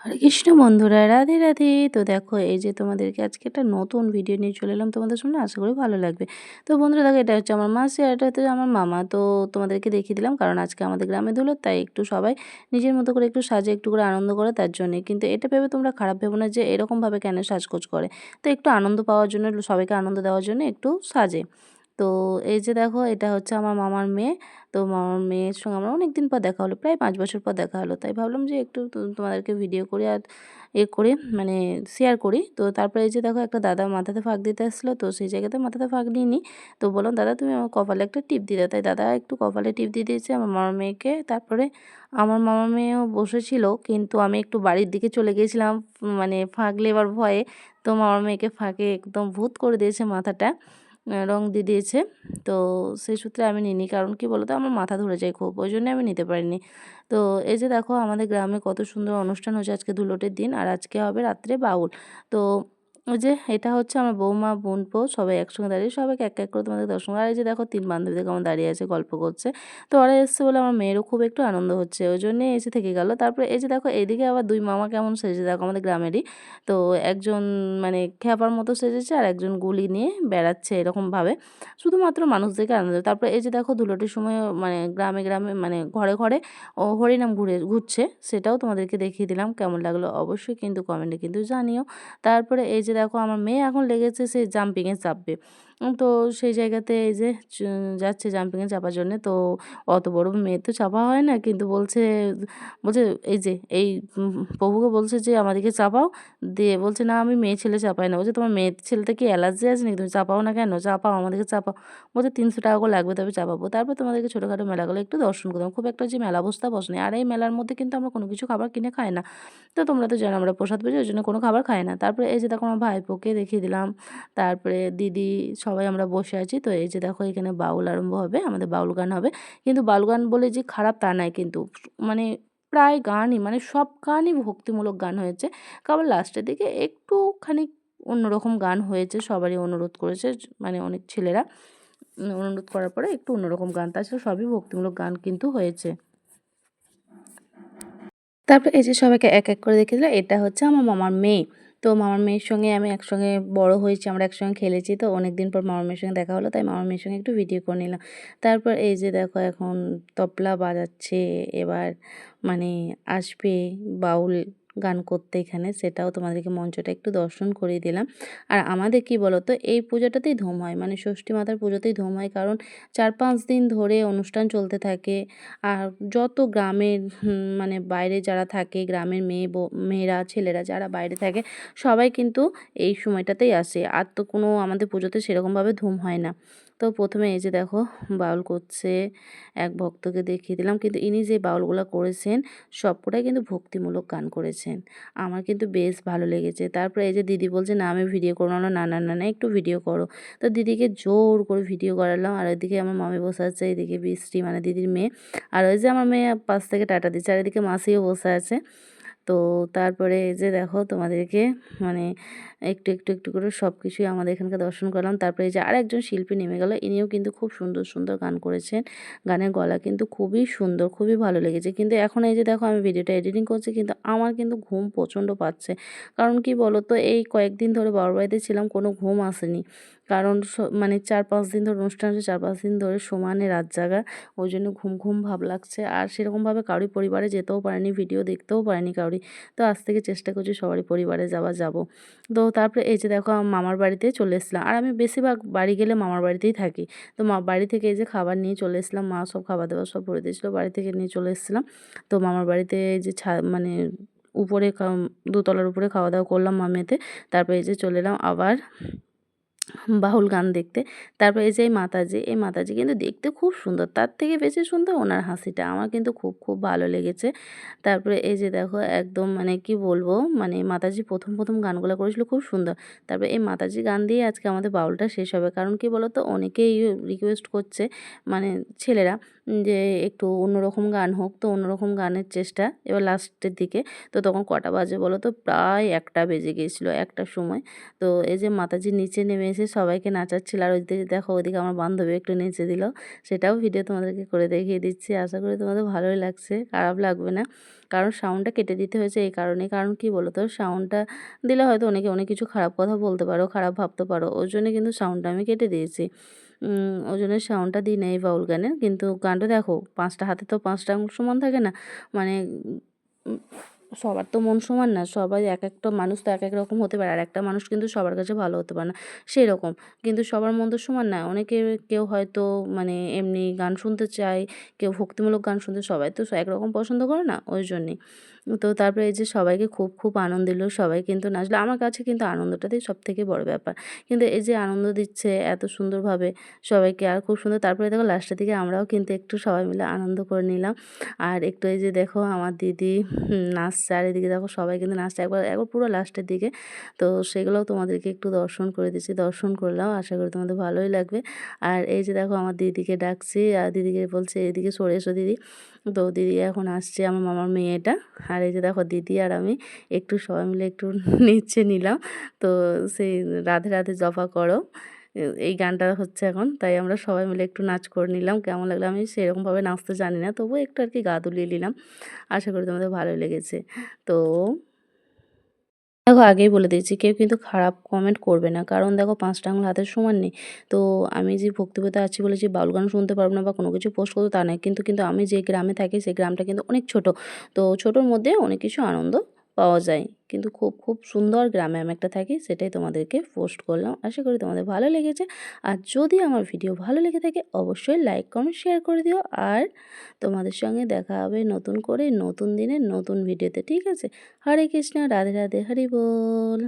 হরে কৃষ্ণ বন্ধুরা, রাধে রাধে। তো দেখো, এই যে তোমাদেরকে আজকে একটা নতুন ভিডিও নিয়ে চলে এলাম তোমাদের সামনে। আশা করি ভালো লাগবে। তো বন্ধুরা দেখো, এটা হচ্ছে আমার মাসি আর এটা হচ্ছে আমার মামা। তো তোমাদেরকে দেখিয়ে দিলাম, কারণ আজকে আমাদের গ্রামে ধুলো, তাই একটু সবাই নিজের মতো করে একটু সাজে, একটু করে আনন্দ করে, তার জন্যে। কিন্তু এটা ভেবে তোমরা খারাপ ভেবো না যে এরকমভাবে কেন সাজগোজ করে। তো একটু আনন্দ পাওয়ার জন্য, সবাইকে আনন্দ দেওয়ার জন্য একটু সাজে। তো এই যে দেখো, এটা হচ্ছে আমার মামার মেয়ে। তো মামার মেয়ের সঙ্গে আমার অনেকদিন পর দেখা হলো, প্রায় ৫ বছর পর দেখা হলো। তাই ভাবলাম যে একটু তোমাদেরকে ভিডিও করে আর করে মানে শেয়ার করি। তো তারপরে এই যে দেখো, একটা দাদা মাথাতে ফাঁক দিতে আসলো। তো সেই জায়গাতে মাথাতে ফাঁক দিইনি। তো বললাম, দাদা তুমি আমার কপালে একটা টিপ দিয়ে দাও। তাই দাদা একটু কপালে টিপ দিয়ে দিয়েছে আমার মামার মেয়েকে। তারপরে আমার মামার মেয়েও বসেছিল, কিন্তু আমি একটু বাড়ির দিকে চলে গিয়েছিলাম, মানে ফাঁক লেবার ভয়ে। তো মামার মেয়েকে ফাঁকে একদম ভূত করে দিয়েছে মাথাটা, রং দিয়ে দিয়েছে। তো সেই সূত্রে আমি নিইনি, কারণ কি বলতো, আমার মাথা ধরে যায় খুব, ওই জন্য আমি নিতে পারিনি। তো এই যে দেখো, আমাদের গ্রামে কত সুন্দর অনুষ্ঠান হচ্ছে আজকে ধুলোটের দিন, আর আজকে হবে রাত্রে বাউল। তো ওই যে এটা হচ্ছে আমার বৌমা, বোনপো সবাই একসঙ্গে দাঁড়িয়ে, সবাইকে এক এক করে তোমাদের দর্শন। আর এই যে দেখো, ৩ বান্ধবী দেখো আমার দাঁড়িয়ে আছে, গল্প করছে। তো ওরা এসছে বলে আমার মেয়েরও খুব একটু আনন্দ হচ্ছে, ওই জন্যে এসে থেকে গেল। তারপরে এই যে দেখো, এইদিকে আবার ২ মামা কেমন সেজেছে দেখো, আমাদের গ্রামেরই। তো একজন মানে খ্যাপার মতো সেজেছে, আর একজন গুলি নিয়ে বেড়াচ্ছে এরকমভাবে, শুধুমাত্র মানুষদেরকে আনন্দ দেবে। তারপরে এই যে দেখো, ধুলোটির সময় মানে গ্রামে গ্রামে মানে ঘরে ঘরে হরিনাম ঘুরছে, সেটাও তোমাদেরকে দেখিয়ে দিলাম। কেমন লাগলো অবশ্যই কিন্তু কমেন্টে কিন্তু জানিও। তারপরে এই যে দেখো, আমার মেয়ে এখন লেগেছে সে জাম্পিংয়ে চাপবে। তো সেই জায়গাতে এই যে যাচ্ছে জাম্পিংয়ে চাপার জন্যে। তো অত বড় মেয়ে তো চাপা হয় না, কিন্তু বলছে বলছে এই যে এই প্রভুকে বলছে যে আমাদেরকে চাপাও। দিয়ে বলছে, না আমি মেয়ে ছেলে চাপাই না। বলছে, তোমার মেয়ে ছেলেটা কি অ্যালার্জি আছে নাকি, তুমি চাপাও না কেন? চাপাও, আমাদেরকে চাপাও। বলছে ৩০০ টাকা করে লাগবে, তবে চাপাবো। তারপর তোমাদেরকে ছোটোখাটো মেলাগুলো একটু দর্শন করলাম। খুব একটা যে মেলা বসতে বসেনি। আর এই মেলার মধ্যে কিন্তু আমরা কোনো কিছু খাবার কিনে খাই না। তো তোমরা তো জানো আমরা প্রসাদ পুজো, ওই জন্য কোনো খাবার খাই না। তারপরে এই যে দেখো, আমার ভাইপোকে দেখিয়ে দিলাম। তারপরে দিদি, সবাই আমরা বসে আছি। তো এই যে দেখো, এখানে বাউল আরম্ভ হবে, আমাদের বাউল গান হবে। কিন্তু বাউল গান বলে যে খারাপ তা নয়, কিন্তু মানে প্রায় গানই, মানে সব গানই ভক্তিমূলক গান হয়েছে। কেবল লাস্টের দিকে একটুখানি অন্যরকম গান হয়েছে, সবারই অনুরোধ করেছে, মানে অনেক ছেলেরা অনুরোধ করার পরে একটু অন্যরকম গান, তাছাড়া সবই ভক্তিমূলক গান কিন্তু হয়েছে। তারপরে এই যে সবাইকে এক এক করে দেখিয়ে দিলাম, এটা হচ্ছে আমার মামার মেয়ে। তো মামার মেয়ের সঙ্গে আমি একসঙ্গে বড় হয়েছি, আমরা একসঙ্গে খেলেছি। তো অনেকদিন পর মামার মেয়ের সঙ্গে দেখা হলো, তাই মামার মেয়ের সঙ্গে একটু ভিডিও করে নিলাম। তারপর এই যে দেখো, এখন তবলা বাজাচ্ছে, এবার মানে আসবে বাউল গান করতে এখানে, সেটাও তোমাদেরকে মঞ্চটা একটু দর্শন করিয়ে দিলাম। আর আমাদের কি বলো তো, এই পুজোটাতেই ধুম হয়, মানে ষষ্ঠী মাতার পুজোতেই ধুম হয়, কারণ ৪-৫ দিন ধরে অনুষ্ঠান চলতে থাকে। আর যত গ্রামের মানে বাইরে যারা থাকে, গ্রামের মেয়েরা, ছেলেরা যারা বাইরে থাকে, সবাই কিন্তু এই সময়টাতেই আসে। আর তো কোনো আমাদের পুজোতে সেরকমভাবে ধুম হয় না। তো প্রথমে এই যে দেখো, বাউল করছে, এক ভক্তকে দেখিয়ে দিলাম। কিন্তু ইনি যে বাউলগুলা করেছেন, সবকটাই কিন্তু ভক্তিমূলক গান করেছেন। আমার কিন্তু বেশ ভালো লেগেছে। তারপরে এই যে দিদি বলছে, না আমি ভিডিও করবো না, না না না না একটু ভিডিও করো। তো দিদিকে জোর করে ভিডিও করালাম। আর ওইদিকে আমার মামি বসে আছে, এইদিকে বৃষ্টি মানে দিদির মেয়ে। আর ওই যে আমার মেয়ে পাশ থেকে টাটা দিচ্ছে, আর এদিকে মাসিও বসে আছে। তো তারপরে এই যে দেখো, তোমাদেরকে মানে একটু একটু একটু করে সব কিছুই আমাদের এখানকার দর্শন করলাম। তারপরে এই যে আরেকজন শিল্পী নেমে গেল, ইনিও কিন্তু খুব সুন্দর সুন্দর গান করেছেন। গানের গলা কিন্তু খুবই সুন্দর, খুবই ভালো লেগেছে। কিন্তু এখন এই যে দেখো, আমি ভিডিওটা এডিটিং করছি, কিন্তু আমার কিন্তু ঘুম প্রচণ্ড পাচ্ছে। কারণ কি বলো তো, এই কয়েকদিন ধরে বাবার বাড়িতে ছিলাম, কোনো ঘুম আসেনি। কারণ মানে ৪-৫ দিন ধরে অনুষ্ঠান হচ্ছে, ৪-৫ দিন ধরে সমানে রাত জাগা, ওই জন্য ঘুম ঘুম ভাব লাগছে। আর সেরকমভাবে কারোর পরিবারে যেতেও পারিনি, ভিডিও দেখতেও পারিনি কারোরই। তো আজ থেকে চেষ্টা করছি সবারই পরিবারে যাব। তো তারপরে এই যে দেখো, আমার মামার বাড়িতে চলে এসেছিলাম। আর আমি বেশিরভাগ বাড়ি গেলে মামার বাড়িতেই থাকি। তো বাড়ি থেকে এই যে খাবার নিয়ে চলে এসেছিলাম, মা সব খাবার দাবার সব করে দিয়েছিলো, বাড়ি থেকে নিয়ে চলে এসেছিলাম। তো মামার বাড়িতে এই যে মানে উপরে দোতলার উপরে খাওয়া দাওয়া করলাম মামেতে। তারপরে এই যে চলে এলাম আবার বাউল গান দেখতে। তারপরে এই যে এই মাতাজি কিন্তু দেখতে খুব সুন্দর। তার থেকে বেশি সুন্দর ওনার হাসিটা। আমার কিন্তু খুব, খুব ভালো লেগেছে। তারপরে এই যে দেখো, একদম মানে কি বলবো, মানে মাতাজি ১ম গানগুলা করেছিল খুব সুন্দর। তারপরে এই মাতাজি গান দিয়ে আজকে আমাদের বাউলটা শেষ হবে। কারণ কি বলো তো, অনেকেই রিকোয়েস্ট করছে, মানে ছেলেরা যে একটু অন্যরকম গান হোক, তো অন্যরকম গানের চেষ্টা। এবার লাস্টের দিকে তো তখন কটা বাজে বলো তো? প্রায় ১টা বেজে গিয়েছিল, ১টার সময়। তো এই যে মাতাজি নিচে নেমে এসে সবাইকে নাচাচ্ছিল, আর ওইদিকে দেখো ওইদিকে আমার বান্ধবী একটু নেচে দিল। সেটাও ভিডিও তোমাদেরকে করে দেখিয়ে দিচ্ছি। আশা করি তোমাদের ভালোই লাগছে, খারাপ লাগবে না। কারণ সাউন্ডটা কেটে দিতে হয়েছে এই কারণেই। কারণ কি বলো তো? সাউন্ডটা দিলে হয়তো অনেকে অনেক কিছু খারাপ কথা বলতে পারো, খারাপ ভাবতে পারো। ওই জন্য কিন্তু সাউন্ডটা আমি কেটে দিয়েছি। ওই জন্য সাউন্ডটা দিই নাই এই বাউল গানের। কিন্তু গানটা দেখো ৫টা হাতে তো ৫টা আঙুল সমান থাকে না। মানে উম সবার তো মন সমান না। সবাই একেকটা মানুষ তো একেক রকম হতে পারে। আর একটা মানুষ কিন্তু সবার কাছে ভালো হতে পারে না, সেরকম। কিন্তু সবার মন তো সমান না। কেউ হয়তো মানে এমনি গান শুনতে চায়, কেউ ভক্তিমূলক গান শুনতে, সবাই তো একরকম পছন্দ করে না, ওই জন্যেই। তো তারপরে এই যে সবাইকে খুব, খুব আনন্দ দিল। সবাই কিন্তু নাচলো। আমার কাছে কিন্তু আনন্দটাই সবথেকে বড় ব্যাপার। কিন্তু এই যে আনন্দ দিচ্ছে এত সুন্দরভাবে সবাইকে, আর খুব সুন্দর। তারপরে দেখো লাস্টের দিকে আমরাও কিন্তু একটু সবাই মিলে আনন্দ করে নিলাম। আর একটু এই যে দেখো আমার দিদি নাচছে, আর এদিকে দেখো সবাই কিন্তু নাচছে একবার, একবার পুরো লাস্টের দিকে। তো সেগুলোও তোমাদেরকে একটু দর্শন করে দিচ্ছি। দর্শন করলাম। আশা করি তোমাদের ভালোই লাগবে। আর এই যে দেখো আমার দিদিকে ডাকছি, আর দিদিকে বলছি এদিকে সরে এসো দিদি। তো দিদি এখন আসছে, আমার মামার মেয়েটা। আর এই যে দেখো দিদি আর আমি একটু সবাই মিলে একটু নিচে নিলাম। তো সেই রাধে রাধে জপা করো এই গানটা হচ্ছে এখন, তাই আমরা সবাই মিলে একটু নাচ করে নিলাম। কেমন লাগলো? আমি সেরকমভাবে নাচতে জানি না, তবুও একটু আর কি গা দুলিয়ে নিলাম। আশা করি তোমাদের ভালোই লেগেছে। তো দেখো আগেই বলে দিয়েছি, কেউ কিন্তু খারাপ কমেন্ট করবে না। কারণ দেখো ৫টা আঙুল হাতের সমান নেই। তো আমি যে ভক্তিপথে আছি বলে যে বাউল গান শুনতে পারবো না বা কোনো কিছু পোস্ট করবো তা নয়। কিন্তু আমি যে গ্রামে থাকি সেই গ্রামটা কিন্তু অনেক ছোট। তো ছোটোর মধ্যে অনেক কিছু আনন্দ পাওয়া যায়। কিন্তু খুব, খুব সুন্দর গ্রামে আমি একটা থাকি, সেটাই তোমাদেরকে পোস্ট করলাম। আশা করি তোমাদের ভালো লেগেছে। আর যদি আমার ভিডিও ভালো লেগে থাকে অবশ্যই লাইক, কমেন্ট, শেয়ার করে দিও। আর তোমাদের সঙ্গে দেখা হবে নতুন করে নতুন দিনে নতুন ভিডিওতে। ঠিক আছে? হরে কৃষ্ণ, রাধে রাধে, হরি বল।